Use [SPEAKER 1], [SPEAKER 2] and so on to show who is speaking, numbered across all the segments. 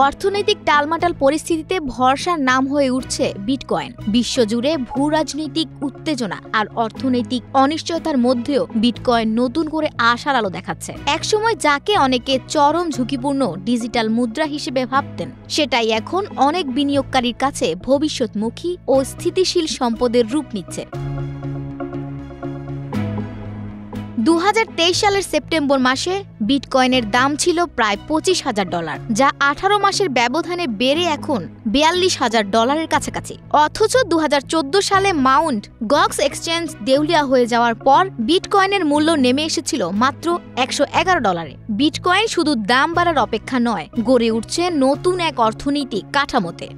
[SPEAKER 1] অর্থনৈতিক টালমাটাল পরিস্থিতিতে ভরসার নাম হয়ে উঠছে বিটকয়েন। বিশ্বজুড়ে ভূ রাজনৈতিক উত্তেজনা আর অর্থনৈতিক অনিশ্চয়তার মধ্যেও বিটকয়েন নতুন করে আশার আলো দেখাচ্ছে। একসময় যাকে অনেকে চরম ঝুঁকিপূর্ণ ডিজিটাল মুদ্রা হিসেবে ভাবতেন, সেটাই এখন অনেক বিনিয়োগকারীর কাছে ভবিষ্যৎমুখী ও স্থিতিশীল সম্পদের রূপ নিচ্ছে। 2023 সালের সেপ্টেম্বর মাসে বিটকয়েনের দাম ছিল প্রায় $25,000, যা 18 মাসের ব্যবধানে বেড়ে এখন $42,000 কাছাকাছি। অথচ 2014 সালে মাউন্ট গক্স এক্সচেঞ্জ দেউলিয়া হয়ে যাওয়ার পর বিটকয়েনের মূল্য নেমে এসেছিল মাত্র $111। বিটকয়েন শুধু দাম বাড়ার অপেক্ষা নয়, গড়ে উঠছে নতুন এক অর্থনৈতিক কাঠামোতে।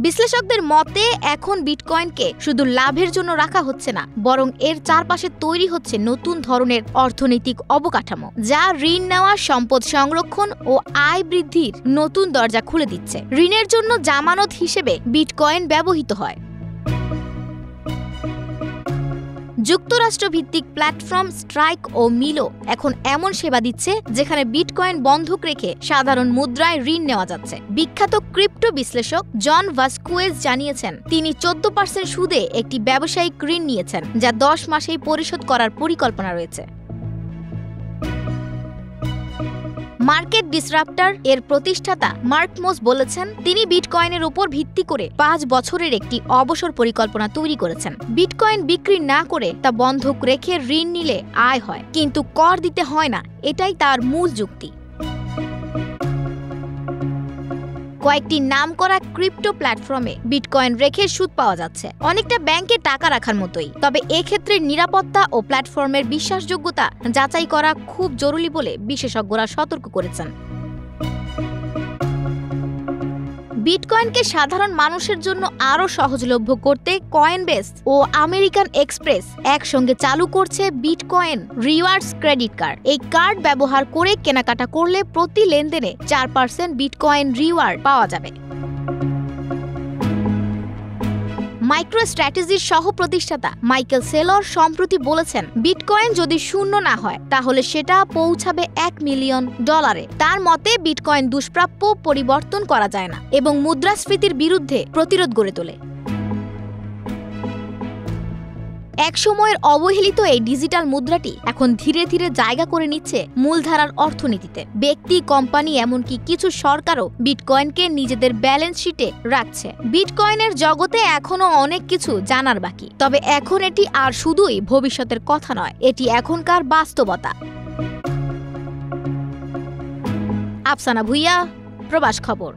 [SPEAKER 1] বিশ্লেষকদের মতে এখন বিটকয়েনকে শুধু লাভের জন্য রাখা হচ্ছে না, বরং এর চারপাশে তৈরি হচ্ছে নতুন ধরনের অর্থনৈতিক অবকাঠামো, যা ঋণ নেওয়া, সম্পদ সংরক্ষণ ও আয় বৃদ্ধির নতুন দরজা খুলে দিচ্ছে। ঋণের জন্য জামানত হিসেবে বিটকয়েন ব্যবহৃত হয়। যুক্তরাষ্ট্রভিত্তিক প্ল্যাটফর্ম স্ট্রাইক ও মিলো এখন এমন সেবা দিচ্ছে যেখানে বিটকয়েন বন্ধক রেখে সাধারণ মুদ্রায় ঋণ নেওয়া যাচ্ছে। বিখ্যাত ক্রিপ্টো বিশ্লেষক জন ভাস্কুয়েজ জানিয়েছেন, তিনি 14% সুদে একটি ব্যবসায়িক ঋণ নিয়েছেন, যা 10 মাসেই পরিশোধ করার পরিকল্পনা রয়েছে। মার্কেট ডিসরাপ্টার এর প্রতিষ্ঠাতা মার্ক মোস বলেছেন, তিনি বিটকয়েনের উপর ভিত্তি করে 5 বছরের একটি অবসর পরিকল্পনা তৈরি করেছেন। বিটকয়েন বিক্রি না করে তা বন্ধক রেখে ঋণ নিলে আয় হয়, কিন্তু কর দিতে হয় না। এটাই তার মূল যুক্তি। কয়েকটি নামকরা ক্রিপ্টো প্ল্যাটফর্মে বিটকয়েন রেখে সুদ পাওয়া যাচ্ছে, অনেকটা ব্যাংকে টাকা রাখার মতোই। তবে এক্ষেত্রে নিরাপত্তা ও প্ল্যাটফর্মের বিশ্বাসযোগ্যতা যাচাই করা খুব জরুরি বলে বিশেষজ্ঞরা সতর্ক করেছেন। বিটকয়েনকে সাধারণ মানুষের জন্য আরও সহজলভ্য করতে কয়েনবেস ও আমেরিকান এক্সপ্রেস একসঙ্গে চালু করছে বিটকয়েন রিওয়ার্ডস ক্রেডিট কার্ড। এই কার্ড ব্যবহার করে কেনাকাটা করলে প্রতি লেনদেনে 4% বিটকয়েন রিওয়ার্ড পাওয়া যাবে। মাইক্রো স্ট্র্যাটেজির সহ প্রতিষ্ঠাতা মাইকেল সেলর সম্প্রতি বলেছেন, বিটকয়েন যদি শূন্য না হয় তাহলে সেটা পৌঁছাবে $1 মিলিয়ন। তার মতে বিটকয়েন দুষ্প্রাপ্য, পরিবর্তন করা যায় না এবং মুদ্রাস্ফীতির বিরুদ্ধে প্রতিরোধ গড়ে তোলে। একসময়ের অবহেলিত এই ডিজিটাল মুদ্রাটি এখন ধীরে ধীরে জায়গা করে নিচ্ছে মূলধারার অর্থনীতিতে। ব্যক্তি, কোম্পানি, এমনকি কিছু সরকারও বিটকয়েনকে নিজেদের ব্যালেন্স শিটে রাখছে। বিটকয়েনের জগতে এখনো অনেক কিছু জানার বাকি, তবে এখন এটি আর শুধুই ভবিষ্যতের কথা নয়, এটি এখনকার বাস্তবতা। আফসানা ভুইয়া, প্রবাস খবর।